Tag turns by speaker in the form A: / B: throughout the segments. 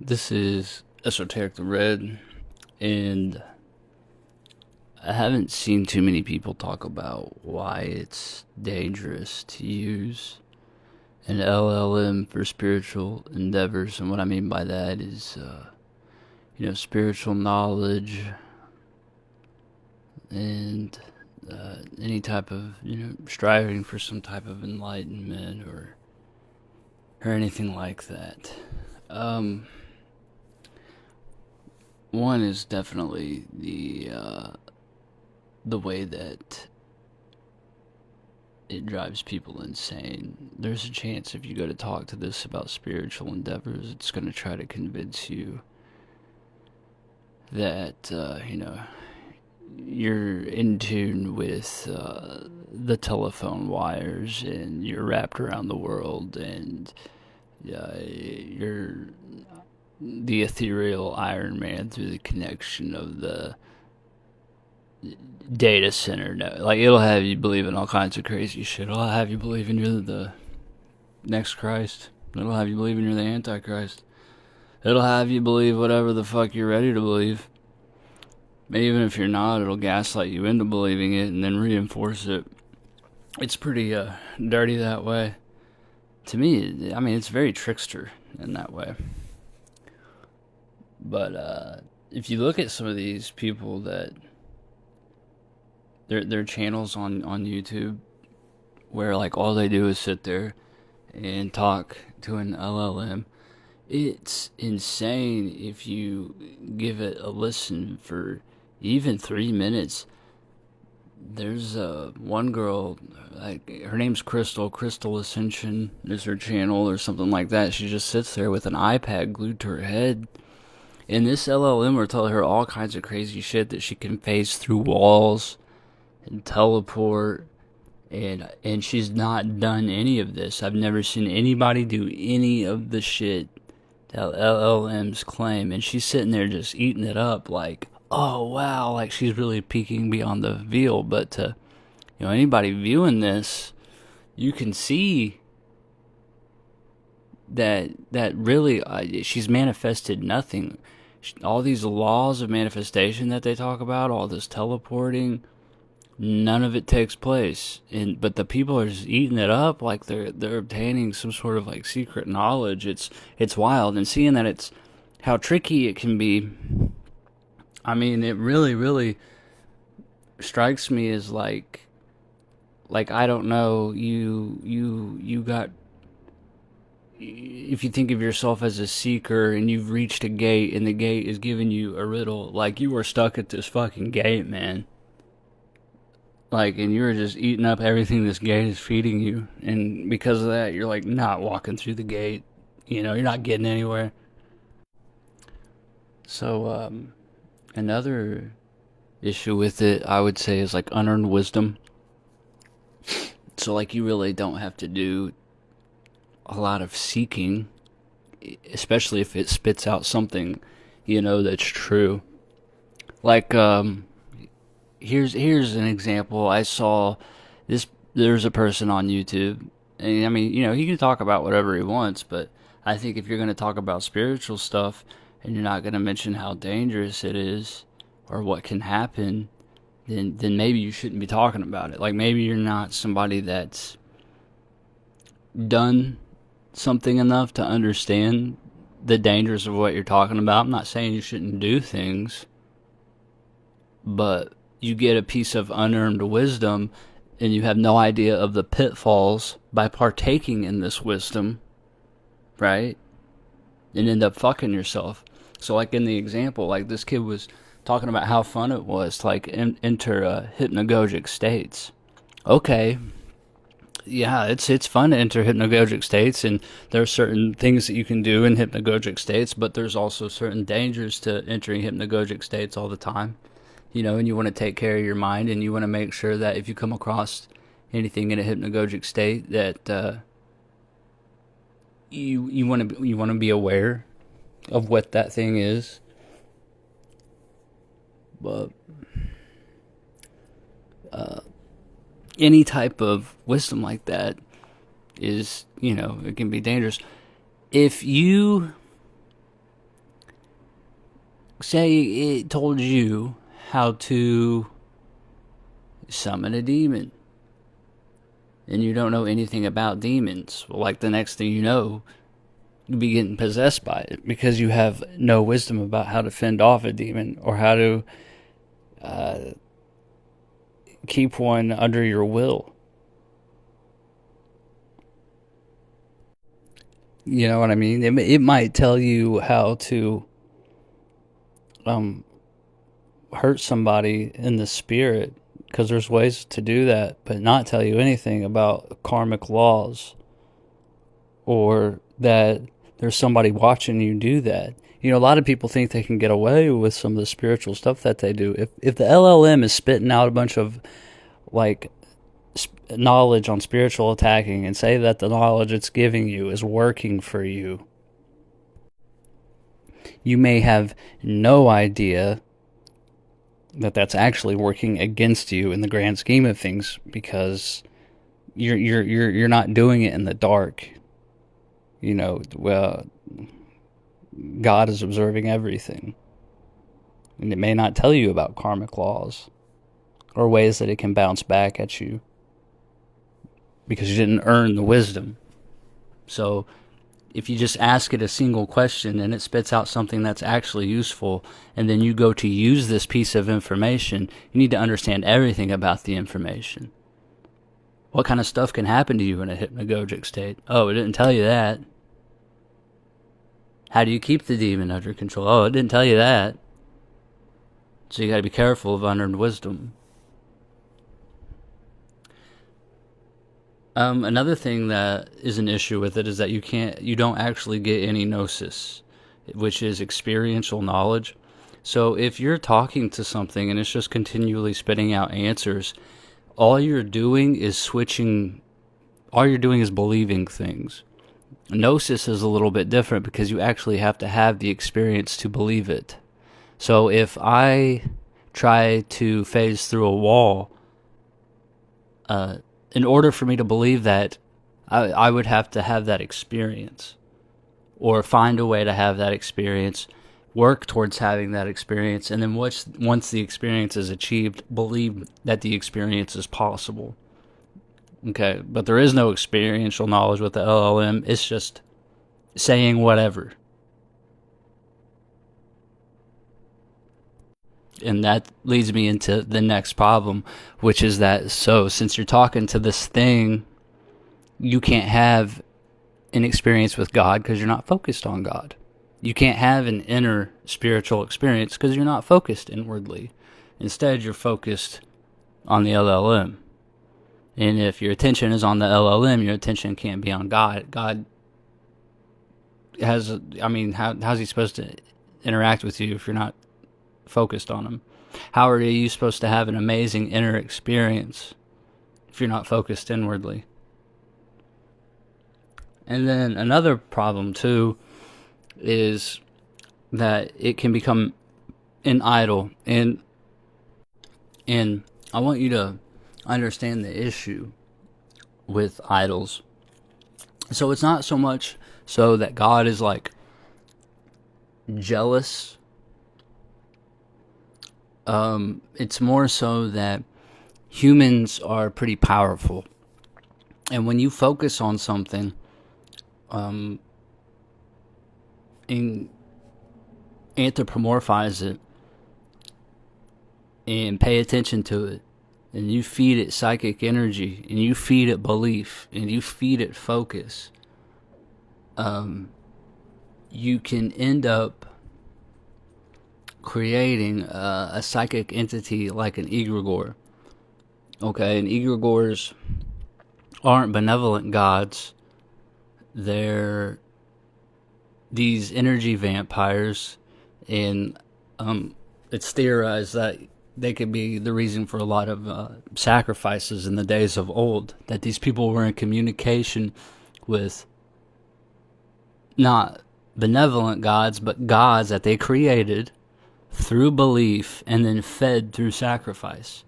A: This is Esoteric the Red, and I haven't seen too many people talk about why it's dangerous to use an LLM for spiritual endeavors. And what I mean by that is, spiritual knowledge and any type of, striving for some type of enlightenment or anything like that. One is definitely the way that it drives people insane. There's a chance if you go to talk to this about spiritual endeavors, it's going to try to convince you that you're in tune with the telephone wires and you're wrapped around the world and you're the ethereal Iron Man through the connection of the data center. No, like it'll have you believe in all kinds of crazy shit. It'll have you believing you're the next Christ. It'll have you believing you're the Antichrist. It'll have you believe whatever the fuck you're ready to believe. Even if you're not, it'll gaslight you into believing it and then reinforce it. It's pretty dirty that way. To me, I mean, it's very trickster in that way. But if you look at some of these people that their channels on YouTube, where like all they do is sit there and talk to an LLM, it's insane. If you give it a listen for even 3 minutes, there's one girl, like her name's Crystal Ascension is her channel or something like that. She just sits there with an iPad glued to her head, and this LLM will tell her all kinds of crazy shit that she can phase through walls and teleport, and she's not done any of this. I've never seen anybody do any of the shit that LLMs claim, and she's sitting there just eating it up like, oh wow, like she's really peeking beyond the veil. But to anybody viewing this, you can see that really she's manifested nothing. All these laws of manifestation that they talk about, all this teleporting, none of it takes place. But the people are just eating it up like they're obtaining some sort of like secret knowledge. It's wild, and seeing that it's how tricky it can be. I mean, it really strikes me as like I don't know, you got, if you think of yourself as a seeker and you've reached a gate and the gate is giving you a riddle, like you were stuck at this fucking gate, man. Like, and you're just eating up everything this gate is feeding you, and because of that, you're like not walking through the gate. You're not getting anywhere. So, another issue with it, I would say, is like unearned wisdom. So, like, you really don't have to do a lot of seeking, especially if it spits out something, that's true. Like, here's an example. I saw this. There's a person on YouTube, and I mean, he can talk about whatever he wants, but I think if you're going to talk about spiritual stuff and you're not going to mention how dangerous it is or what can happen, then maybe you shouldn't be talking about it. Like, maybe you're not somebody that's done something enough to understand the dangers of what you're talking about. I'm not saying you shouldn't do things, but you get a piece of unearned wisdom and you have no idea of the pitfalls by partaking in this wisdom, right? And end up fucking yourself. So like in the example, like this kid was talking about how fun it was to like enter hypnagogic states. Okay, yeah, it's fun to enter hypnagogic states, and there are certain things that you can do in hypnagogic states, but there's also certain dangers to entering hypnagogic states all the time. And you want to take care of your mind, and you want to make sure that if you come across anything in a hypnagogic state, that you want to be aware of what that thing is. But any type of wisdom like that is, it can be dangerous. If you say it told you how to summon a demon, and you don't know anything about demons. Well, like the next thing you know, you'll be getting possessed by it because you have no wisdom about how to fend off a demon or how to keep one under your will. You know what I mean? It might tell you how to hurt somebody in the spirit, because there's ways to do that, but not tell you anything about karmic laws or that there's somebody watching you do that. You know, a lot of people think they can get away with some of the spiritual stuff that they do. If the LLM is spitting out a bunch of like knowledge on spiritual attacking and say that the knowledge it's giving you is working for you, you may have no idea that that's actually working against you in the grand scheme of things, because you're not doing it in the dark. You know, well, God is observing everything, and it may not tell you about karmic laws or ways that it can bounce back at you because you didn't earn the wisdom. So if you just ask it a single question and it spits out something that's actually useful, and then you go to use this piece of information, you need to understand everything about the information. What kind of stuff can happen to you in a hypnagogic state? Oh, it didn't tell you that. How do you keep the demon under control? Oh, it didn't tell you that. So you got to be careful of unearned wisdom. Another thing that is an issue with it is that you don't actually get any gnosis, which is experiential knowledge. So if you're talking to something and it's just continually spitting out answers, all you're doing is believing things. Gnosis is a little bit different because you actually have to have the experience to believe it. So if I try to phase through a wall, in order for me to believe that, I would have to have that experience, or find a way to have that experience, work towards having that experience, and then once the experience is achieved, believe that the experience is possible. Okay, but there is no experiential knowledge with the LLM. It's just saying whatever. And that leads me into the next problem, which is that, so since you're talking to this thing, you can't have an experience with God because you're not focused on God. You can't have an inner spiritual experience because you're not focused inwardly. Instead, you're focused on the LLM. And if your attention is on the LLM, your attention can't be on God. God how's he supposed to interact with you if you're not focused on him? How are you supposed to have an amazing inner experience if you're not focused inwardly? And then another problem too is that it can become an idol, and I want you to understand the issue with idols. So it's not so much so that God is like jealous. It's more so that humans are pretty powerful, and when you focus on something, and anthropomorphize it and pay attention to it, and you feed it psychic energy, and you feed it belief, and you feed it focus, you can end up creating a psychic entity like an egregore. Okay, and egregores aren't benevolent gods. They're these energy vampires, and it's theorized that they could be the reason for a lot of sacrifices in the days of old, that these people were in communication with not benevolent gods, but gods that they created through belief and then fed through sacrifice.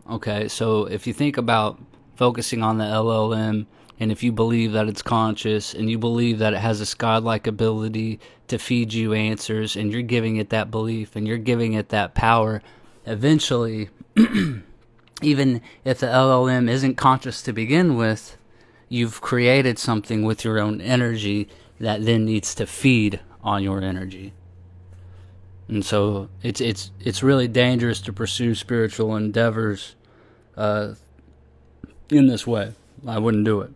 A: Okay, so if you think about focusing on the LLM, And if you believe that it's conscious and you believe that it has this godlike ability to feed you answers, and you're giving it that belief and you're giving it that power, eventually, even if the LLM isn't conscious to begin with, you've created something with your own energy that then needs to feed on your energy. And so it's really dangerous to pursue spiritual endeavors in this way. I wouldn't do it.